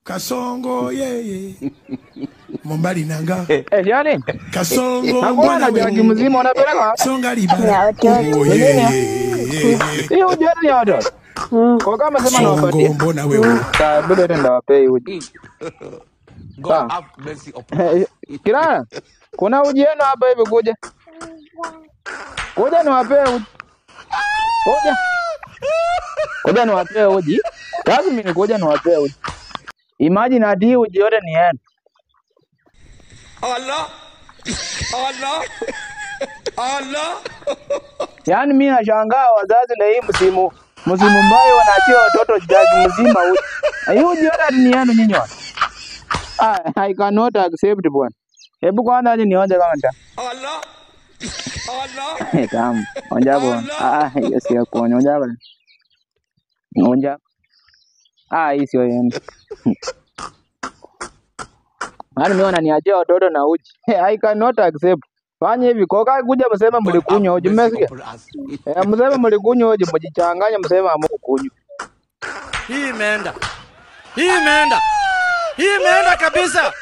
Kasongo yeye. Mombali nanga. Yani? Kasongo Mbona jagi mzima unapeleka? Songa liba. Hiyo jari ya watoto. Kwa kama sema na wapatia. Songo mbona wewe? Bila tenda wapei uji. God have mercy upon. Kirana. Kuna uji yenu hapa hivi kuja. Kuja niwapee uji. Kuja. Kuja niwapee uji. Lazima nikuja niwapee uji. Imagine hadi uji yote ni yenu. Allah. Allah. Allah. Yaani mimi nashangaa wazazi na hii msimu mbaya wanaachia watoto jagi mzima uji. Hiyo uji yote ni yenu nyinyi. I cannot accept bwana. Hebu kwanza aje nionje kama nita. Allah. Allah. Kama onja bwana. Yes ya kuonja onja bwana. Onja. Hii sio yenu. Yaani mimi wananiachia watoto na uji. I cannot accept. Fanya hivi koka kuja msema mlikunywa uji mmesikia? Msema mlikunywa uji mjichanganya msema hamkunywa. Hii imeenda. Hii imeenda kabisa.